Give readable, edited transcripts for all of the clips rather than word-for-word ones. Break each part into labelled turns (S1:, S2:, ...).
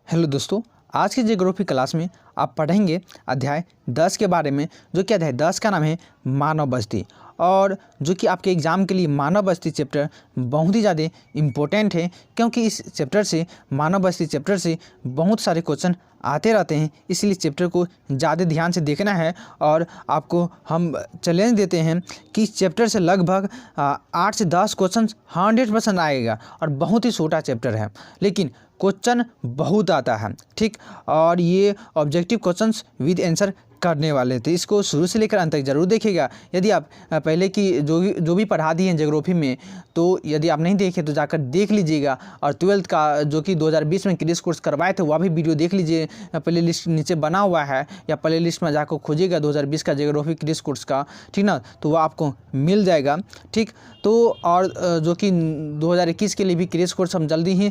S1: Hello दोस्तों, आज की ज्योग्राफी क्लास में आप पढ़ेंगे अध्याय 10 के बारे में। जो कि अध्याय 10 का नाम है मानव बस्ती, और जो कि आपके एग्ज़ाम के लिए मानव बस्ती चैप्टर बहुत ही ज़्यादा इम्पोर्टेंट है, क्योंकि इस चैप्टर से मानव बस्ती चैप्टर से बहुत सारे क्वेश्चन आते रहते हैं। इसलिए चैप्टर को ज़्यादा ध्यान से देखना है, और आपको हम चैलेंज देते हैं कि इस चैप्टर से लगभग 8 से 10 क्वेश्चन 100% आएगा। और बहुत ही छोटा चैप्टर है, लेकिन क्वेश्चन बहुत आता है, ठीक। और ये ऑब्जेक्टिव क्वेश्चंस विद आंसर करने वाले थे। इसको शुरू से लेकर अंत तक जरूर देखिएगा। यदि आप पहले की जो भी पढ़ा दिए हैं ज्योग्राफी में, तो यदि आप नहीं देखे तो जाकर देख लीजिएगा। और 12th का जो कि 2020 में क्रेश कोर्स करवाए थे, वह भी वीडियो देख लीजिए। प्ले लिस्ट नीचे बना हुआ है, या प्ले लिस्ट में जाकर खोजिएगा 2020 का ज्योग्राफी क्रेश कोर्स का, ठीक ना, तो वह आपको मिल जाएगा, ठीक। तो और जो कि 2021 के लिए भी क्रेश कोर्स हम जल्दी ही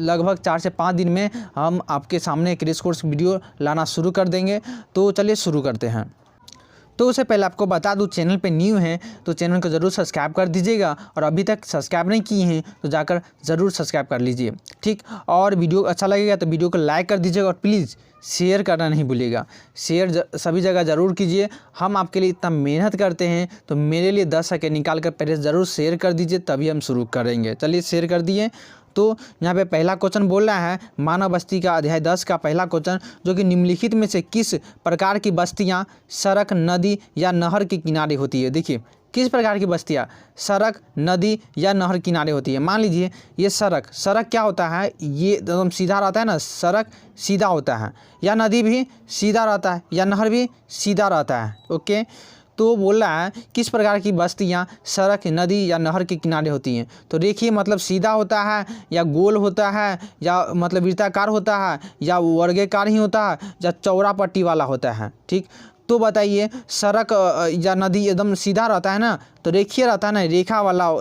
S1: लगभग 4 से 5 दिन में हम आपके सामने क्रेश कोर्स वीडियो लाना शुरू कर देंगे। तो चलिए शुरू करते हैं। तो उससे पहले आपको बता दूं, चैनल पे न्यू हैं तो चैनल को ज़रूर सब्सक्राइब कर दीजिएगा, और अभी तक सब्सक्राइब नहीं किए हैं तो जाकर ज़रूर सब्सक्राइब कर लीजिए, ठीक। और वीडियो अच्छा लगेगा तो वीडियो को लाइक कर दीजिएगा, और प्लीज़ शेयर करना नहीं भूलिएगा। शेयर सभी जगह ज़रूर कीजिए। हम आपके लिए इतना मेहनत करते हैं, तो मेरे लिए 10 सेकंड निकाल कर पहले ज़रूर शेयर कर दीजिए, तभी हम शुरू करेंगे। चलिए शेयर कर दिए। तो यहाँ पे पहला क्वेश्चन बोल रहा है मानव बस्ती का अध्याय 10 का पहला क्वेश्चन, जो कि निम्नलिखित में से किस प्रकार की बस्तियाँ सड़क, नदी या नहर के किनारे होती है। देखिए, किस प्रकार की बस्तियाँ सड़क, नदी या नहर किनारे होती है। मान लीजिए ये सड़क क्या होता है, ये एकदम सीधा रहता है ना, सड़क सीधा होता है, या नदी भी सीधा रहता है, या नहर भी सीधा रहता है, ओके। तो बोल रहा है किस प्रकार की बस्तियाँ सड़क, नदी या नहर के किनारे होती हैं। तो देखिए, मतलब सीधा होता है, या गोल होता है, या मतलब वृत्ताकार होता है, या वर्गाकार ही होता है, या चौड़ा पट्टी वाला होता है, ठीक। तो बताइए, सड़क या नदी एकदम सीधा रहता है ना, तो रेखीय रहता है ना,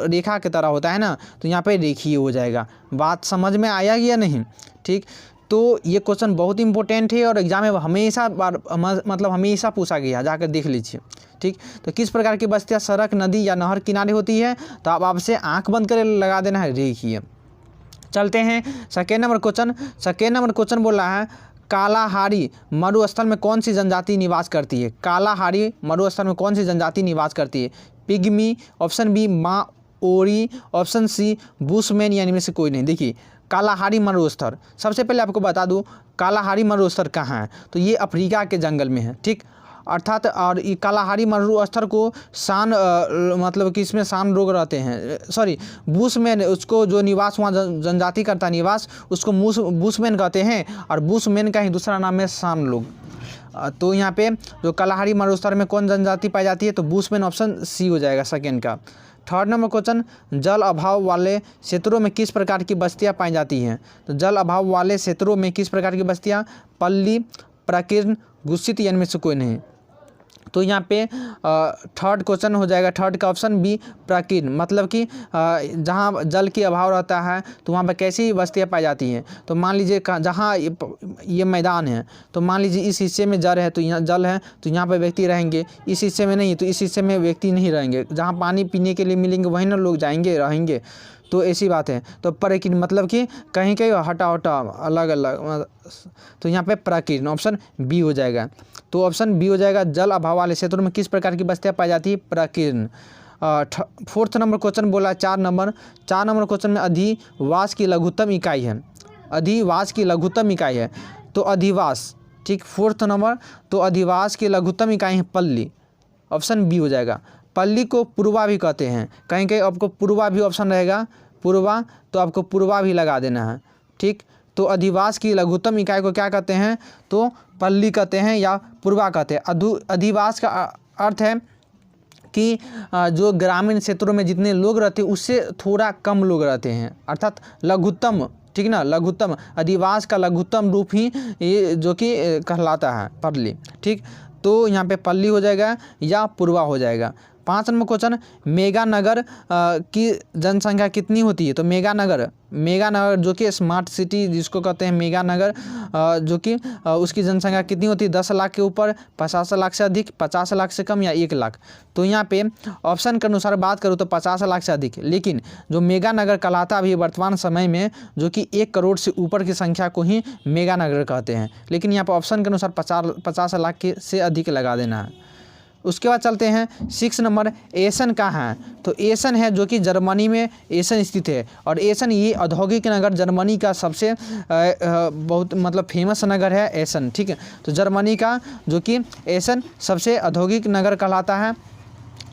S1: रेखा की तरह होता है ना, तो यहाँ पे रेखीय हो जाएगा। बात समझ में आया या नहीं, ठीक। तो ये क्वेश्चन बहुत इंपॉर्टेंट है, और एग्जाम में हमेशा मतलब हमेशा पूछा गया, जाकर देख लीजिए, ठीक। तो किस प्रकार की बस्तियाँ सड़क, नदी या नहर किनारे होती है, तो आप आपसे आंख बंद कर लगा देना है, रेखीय। चलते हैं second number question. Second number question बोल रहा है कालाहारी मरुस्थल में कौन सी जनजाति निवास करती है। कालाहारी मरुस्थल में कौन सी जनजाति निवास करती है। Pygmy, option B Maori, option C bushman, या इनमें से कोई नहीं। देखिए, कालाहारी मरुस्थल, सबसे पहले आपको बता दूं कालाहारी मरुस्थल कहाँ है, तो ये अफ्रीका के जंगल में है, ठीक। अर्थात और ये कालाहारी मरुस्थल को मतलब कि इसमें सान लोग रहते हैं, सॉरी बुशमैन, उसको जो निवास वहाँ जनजाति करता निवास, उसको बुशमैन कहते हैं, और बुशमैन का ही दूसरा नाम है सान लोग। तो यहाँ पे जो कालाहारी मरुस्थल में कौन जनजाति पाई जाती है, तो बुशमैन, ऑप्शन सी हो जाएगा सेकेंड का। थर्ड नंबर क्वेश्चन, जल अभाव वाले क्षेत्रों में किस प्रकार की बस्तियां पाई जाती हैं। तो जल अभाव वाले क्षेत्रों में किस प्रकार की बस्तियां, पल्ली, प्राकीर्ण, गुस्सित, या इनमें से कोई नहीं। तो यहाँ पे थर्ड क्वेश्चन हो जाएगा, थर्ड का ऑप्शन बी प्राकीर्ण, मतलब कि जहाँ जल की अभाव रहता है तो वहाँ पर कैसी बस्तियाँ पाई जाती हैं। तो मान लीजिए जहाँ ये मैदान है, तो मान लीजिए इस हिस्से में जल है, तो यहाँ जल है तो यहाँ पर व्यक्ति रहेंगे, इस हिस्से में नहीं तो इस हिस्से में व्यक्ति नहीं रहेंगे। जहाँ पानी पीने के लिए मिलेंगे वहीं ना लोग जाएंगे, रहेंगे, तो ऐसी बात है। तो प्राकीर्ण मतलब कि कहीं कहीं हटा अलग अलग, तो यहाँ पे प्राकीर्ण, ऑप्शन बी हो जाएगा। तो ऑप्शन बी हो जाएगा, जल अभाव वाले क्षेत्रों में किस प्रकार की बस्तियाँ पाई जाती है, प्राकीर्ण। फोर्थ नंबर क्वेश्चन बोला 4 नंबर क्वेश्चन में अधिवास की लघुत्तम इकाई है। अधिवास की लघुत्तम इकाई है, तो अधिवास, ठीक। फोर्थ नंबर, तो अधिवास की लघुत्तम इकाई है पल्ली, ऑप्शन बी हो जाएगा। पल्ली को पूर्वा भी कहते हैं, कहीं कहीं आपको पूर्वा भी ऑप्शन रहेगा, पूर्वा, तो आपको पूर्वा भी लगा देना है, ठीक। तो अधिवास की लघुत्तम इकाई को क्या कहते हैं, तो पल्ली कहते हैं या पूर्वा कहते हैं। अधिवास का अर्थ है कि जो ग्रामीण क्षेत्रों में जितने लोग रहते हैं उससे थोड़ा कम लोग रहते हैं, अर्थात लघुत्तम, ठीक ना, लघुत्तम, अधिवास का लघुत्तम रूप ही ये जो कि कहलाता है पल्ली, ठीक। तो यहाँ पे पल्ली हो जाएगा या पूर्वा हो जाएगा। 5 नंबर क्वेश्चन, मेगा नगर की जनसंख्या कितनी होती है? तो मेगा नगर जो कि स्मार्ट सिटी जिसको कहते हैं मेगा नगर, जो कि उसकी जनसंख्या कितनी होती है? 10 लाख के ऊपर, 50 लाख से अधिक, 50 लाख से कम या 1 लाख। तो यहाँ पे ऑप्शन के अनुसार बात करूँ तो 50 लाख से अधिक, लेकिन जो मेगा नगर कहलाता अभी वर्तमान समय में जो कि 1 करोड़ से ऊपर की संख्या को ही मेगा नगर कहते हैं, लेकिन यहाँ पर ऑप्शन के अनुसार 50 लाख के से अधिक लगा देना है। उसके बाद चलते हैं 6 नंबर, एसन कहाँ है? तो एसन है जो कि जर्मनी में एसन स्थित है, और एसन ये औद्योगिक नगर जर्मनी का सबसे बहुत मतलब फेमस नगर है एसन, ठीक है। तो जर्मनी का जो कि एसन सबसे औद्योगिक नगर कहलाता है।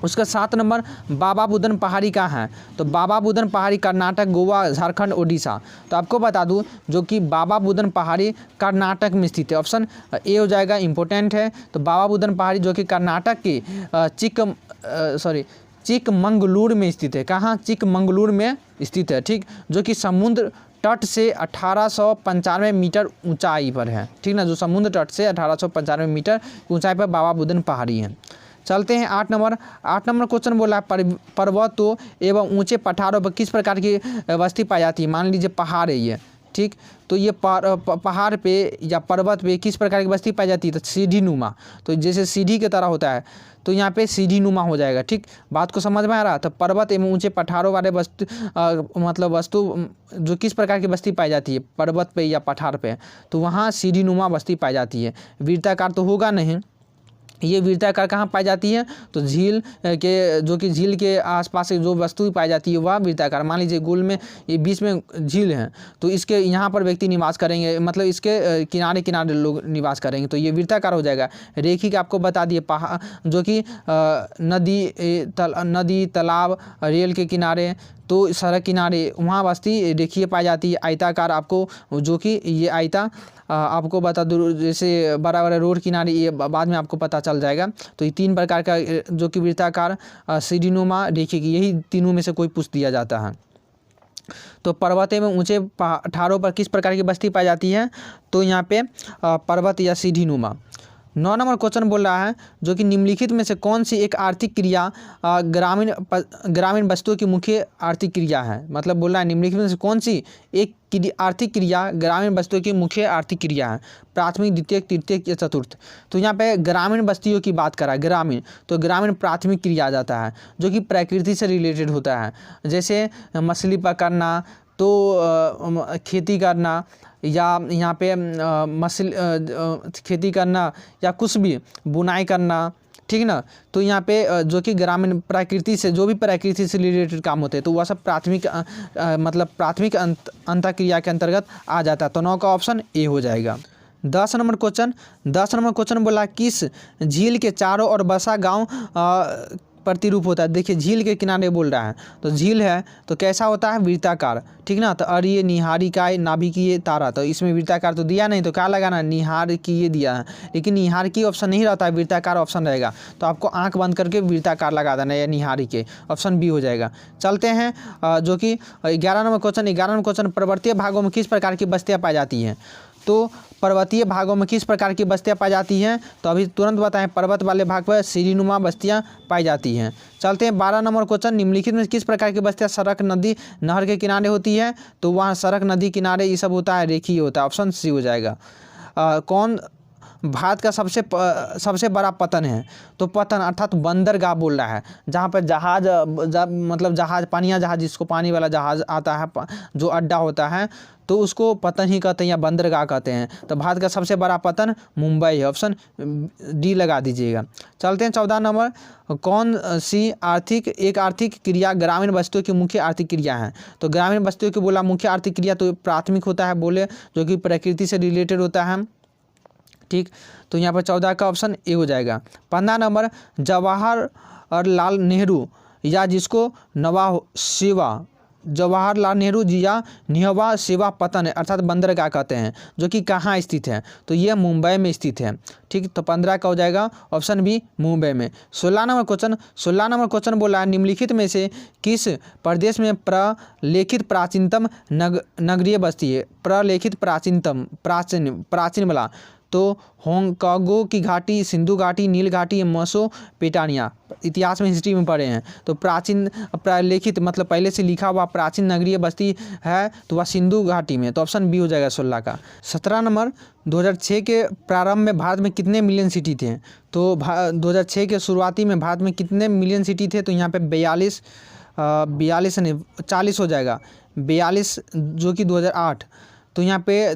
S1: उसका 7 नंबर, बाबा बुदन पहाड़ी कहाँ है? तो बाबा बुदन पहाड़ी कर्नाटक, गोवा, झारखंड, ओडिशा। तो आपको बता दूं जो कि बाबा बुदन पहाड़ी कर्नाटक में स्थित है, ऑप्शन ए हो जाएगा, इंपॉर्टेंट है। तो बाबा बुदन पहाड़ी जो कि कर्नाटक के चिकमंगलूर में स्थित है। कहाँ? चिकमंगलूर में स्थित है, ठीक, जो कि समुद्र तट से 1895 मीटर ऊंचाई पर है, ठीक ना, जो समुद्र तट से 1895 मीटर ऊंचाई पर बाबा बुदन पहाड़ी है। चलते हैं 8 नंबर क्वेश्चन बोला है, पर्वतों एवं ऊंचे पठारों पर किस प्रकार की वस्ती पाई जाती है? मान लीजिए पहाड़ है ये, ठीक, तो ये पहाड़ पे या पर्वत पे किस प्रकार की बस्ती पाई जाती है? तो सीढ़ी नुमा, तो जैसे सीढ़ी की तरह होता है, तो यहाँ पे सीढ़ी नुमा हो जाएगा, ठीक। बात को समझ में आ रहा? तो पर्वत एवं ऊंचे पठारों वाले वस्तु जो किस प्रकार की बस्ती पाई जाती है पर्वत पे या पठार पे, तो वहाँ सीढ़ी नुमा बस्ती पाई जाती है। वृत्ताकार तो होगा नहीं, ये वृत्ताकार कहाँ पाई जाती है? तो झील के जो कि झील के आसपास से जो वस्तु पाई जाती है वह वृत्ताकार। मान लीजिए गोल में ये बीच में झील है, तो इसके यहाँ पर व्यक्ति निवास करेंगे, मतलब इसके किनारे किनारे लोग निवास करेंगे, तो ये वृत्ताकार हो जाएगा। रेखिक आपको बता दिए, पहाड़ जो कि नदी तालाब, रेल के किनारे, तो सड़क किनारे वहाँ बस्ती रेखीय पाई जाती है। आयताकार आपको जो कि ये आयता आपको बता दूँ, जैसे बड़ा बड़ा रोड किनारे, ये बाद में आपको पता चल जाएगा। तो ये 3 प्रकार का जो कि वृत्ताकार, सीढ़ीनुमा, रेखिक, यही तीनों में से कोई पूछ दिया जाता है। तो पर्वत एवं ऊंचे पठारों पर किस प्रकार की बस्ती पाई जाती है? तो यहाँ पे पर्वत या सीढ़ीनुमा। 9 नंबर क्वेश्चन बोल रहा है जो कि निम्नलिखित में से कौन सी एक आर्थिक क्रिया ग्रामीण वस्तुओं की मुख्य आर्थिक क्रिया है? मतलब बोल रहा है निम्नलिखित में से कौन सी एक आर्थिक क्रिया ग्रामीण वस्तुओं की मुख्य आर्थिक क्रिया है? प्राथमिक, द्वितीयक, तृतीयक या चतुर्थ? तो यहाँ पे ग्रामीण बस्तियों की बात करा, ग्रामीण, तो ग्रामीण प्राथमिक क्रिया आ जाता है जो कि प्रकृति से रिलेटेड होता है, जैसे मछली पकड़ना, तो खेती करना, या यहाँ पे खेती करना, या कुछ भी बुनाई करना, ठीक ना। तो यहाँ पे जो कि ग्रामीण प्रकृति से, जो भी प्रकृति से रिलेटेड काम होते हैं, तो वह सब प्राथमिक मतलब प्राथमिक अंतःक्रिया के अंतर्गत आ जाता है। तो 9 का ऑप्शन ए हो जाएगा। 10 नंबर क्वेश्चन बोला, किस झील के चारों ओर बसा गाँव प्रतिरूप होता है? देखिए झील के किनारे बोल रहा है, तो झील है तो कैसा होता है? वृत्ताकार, ठीक ना। तो अरीय, निहारिकाय, नाभिकीय, तारा, तो इसमें वृत्ताकार तो दिया नहीं, तो क्या लगाना? निहारिकीय दिया है, लेकिन निहारिकीय ऑप्शन नहीं रहता है, वृत्ताकार ऑप्शन रहेगा। तो आपको आंख बंद करके वृत्ताकार लगा देना, या निहारिकीय, ऑप्शन बी हो जाएगा। चलते हैं जो कि 11 नंबर क्वेश्चन, पर्वतीय भागों में किस प्रकार की बस्तियाँ पाई जाती हैं? तो पर्वतीय भागों में किस प्रकार की बस्तियाँ पाई जाती हैं? तो अभी तुरंत बताएं, पर्वत वाले भाग पर सीढ़ीनुमा बस्तियाँ पाई जाती हैं। चलते हैं 12 नंबर क्वेश्चन, निम्नलिखित में किस प्रकार की बस्तियाँ सड़क, नदी, नहर के किनारे होती है? तो वहाँ सड़क, नदी किनारे ये सब होता है, रेखीय होता है, ऑप्शन सी हो जाएगा। कौन भारत का सबसे बड़ा पतन है? तो पतन अर्थात बंदरगाह बोल रहा है, जहाँ पर मतलब जहाज, पानिया जहाज, जिसको पानी वाला जहाज आता है, जो अड्डा होता है, तो उसको पतन ही कहते हैं या बंदरगाह कहते हैं। तो भारत का सबसे बड़ा पतन मुंबई है, ऑप्शन डी लगा दीजिएगा। चलते हैं 14 नंबर, कौन सी आर्थिक क्रिया ग्रामीण वस्तुओं की मुख्य आर्थिक क्रिया है? तो ग्रामीण वस्तुओं की बोला मुख्य आर्थिक क्रिया तो प्राथमिक होता है, बोले, जो कि प्रकृति से रिलेटेड होता है, ठीक। तो यहाँ पर 14 का ऑप्शन ए हो जाएगा। 15 नंबर, जवाहरलाल नेहरू या जिसको जवाहरलाल नेहरू जी या निहवा सेवा पतन अर्थात बंदरगाह कहते हैं, जो कि कहाँ स्थित है? तो ये मुंबई में स्थित है, ठीक। तो 15 का हो जाएगा ऑप्शन बी, मुंबई में। 16 नंबर क्वेश्चन बोला है, निम्नलिखित में से किस प्रदेश में प्रलेखित प्राचीनतम नगरीय बस्ती है? प्रलेखित प्राचीन वाला, तो होंगकांगो की घाटी, सिंधु घाटी, नील घाटी, मेसोपोटामिया, इतिहास में हिस्ट्री में पढ़े हैं। तो प्राचीन लिखित मतलब पहले से लिखा हुआ प्राचीन नगरीय बस्ती है तो वह सिंधु घाटी में, तो ऑप्शन बी हो जाएगा 16 का। 17 नंबर, 2006 के प्रारंभ में भारत में कितने मिलियन सिटी थे? तो 2006 के शुरुआती में भारत में कितने मिलियन सिटी थे? तो यहाँ पे 42 नहीं 40 हो जाएगा, 42 जो कि 2008। तो यहाँ पे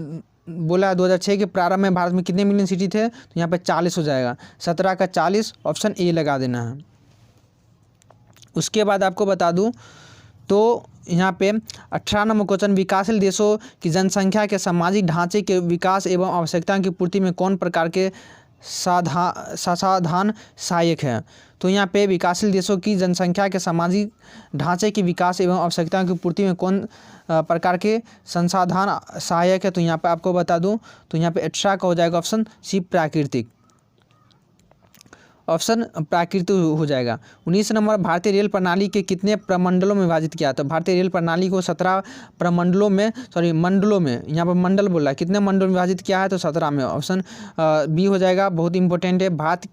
S1: बोला 2006 के प्रारंभ में भारत में कितने मिलियन सिटी थे? तो यहाँ पे 40 हो जाएगा, 17 का 40, ऑप्शन ए लगा देना है। उसके बाद आपको बता दूं तो यहाँ पे 18 नंबर क्वेश्चन, विकासशील देशों की जनसंख्या के सामाजिक ढांचे के विकास एवं आवश्यकताओं की पूर्ति में कौन प्रकार के साधन सहायक है? तो यहाँ पे विकासशील देशों की जनसंख्या के सामाजिक ढांचे के विकास एवं आवश्यकताओं की पूर्ति में कौन प्रकार के संसाधन सहायक है? तो यहाँ पे आपको बता दूं तो यहाँ पे 18 का हो जाएगा ऑप्शन सी, प्राकृतिक, ऑप्शन प्राकृतिक हो जाएगा। 19 नंबर, भारतीय रेल प्रणाली के कितने प्रमंडलों में विभाजित किया? तो भारतीय रेल प्रणाली को 17 प्रमंडलों में, मंडलों में, यहाँ पर मंडल बोला, कितने मंडलों में विभाजित किया है? तो 17 में, ऑप्शन बी हो जाएगा, बहुत इंपॉर्टेंट है। भारत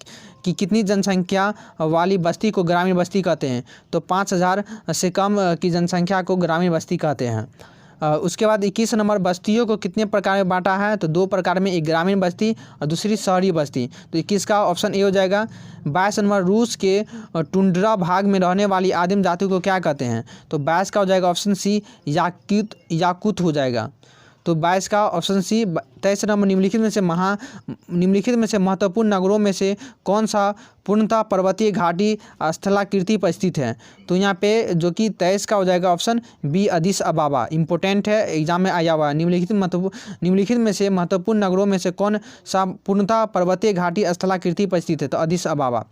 S1: की कितनी जनसंख्या वाली बस्ती को ग्रामीण बस्ती कहते हैं? तो 5000 से कम की जनसंख्या को ग्रामीण बस्ती कहते हैं। उसके बाद 21 नंबर, बस्तियों को कितने प्रकार में बांटा है? तो 2 प्रकार में, एक ग्रामीण बस्ती और दूसरी शहरी बस्ती। तो 21 का ऑप्शन ए हो जाएगा। 22 नंबर, रूस के टुंड्रा भाग में रहने वाली आदिम जाति को क्या कहते हैं? तो 22 का हो जाएगा ऑप्शन सी, याकूत हो जाएगा। तो 22 का ऑप्शन सी। 23 नंबर, निम्नलिखित में से महत्वपूर्ण नगरों में से कौन सा पूर्णतः पर्वतीय घाटी स्थलाकृति पर स्थित है? तो यहाँ पे जो कि 23 का हो जाएगा option B, Addis Ababa, important है, एग्जाम में आया हुआ है। निम्नलिखित में से महत्वपूर्ण नगरों में से कौन सा पूर्णतः पर्वतीय घाटी स्थलाकृति पर स्थित है? तो अदिस अबाबा।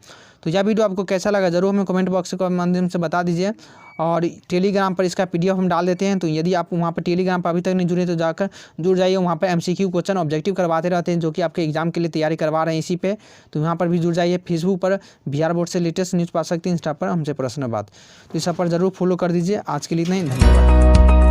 S1: तो यह वीडियो आपको कैसा लगा जरूर हमें कमेंट बॉक्स के माध्यम से बता दीजिए। और टेलीग्राम पर इसका PDF हम डाल देते हैं, तो यदि आप वहाँ पर टेलीग्राम पर अभी तक नहीं जुड़े तो जाकर जुड़ जाइए। वहाँ पर MCQ क्वेश्चन ऑब्जेक्टिव करवाते रहते हैं जो कि आपके एग्जाम के लिए तैयारी करवा रहे हैं इसी पे, तो वहाँ पर भी जुड़ जाइए। फेसबुक पर बिहार बोर्ड से लेटेस्ट न्यूज़ पा सकते हैं, इंस्टा पर हमसे प्रश्न बात, तो इस सब पर जरूर फॉलो कर दीजिए। आज के लिए इतना ही, धन्यवाद।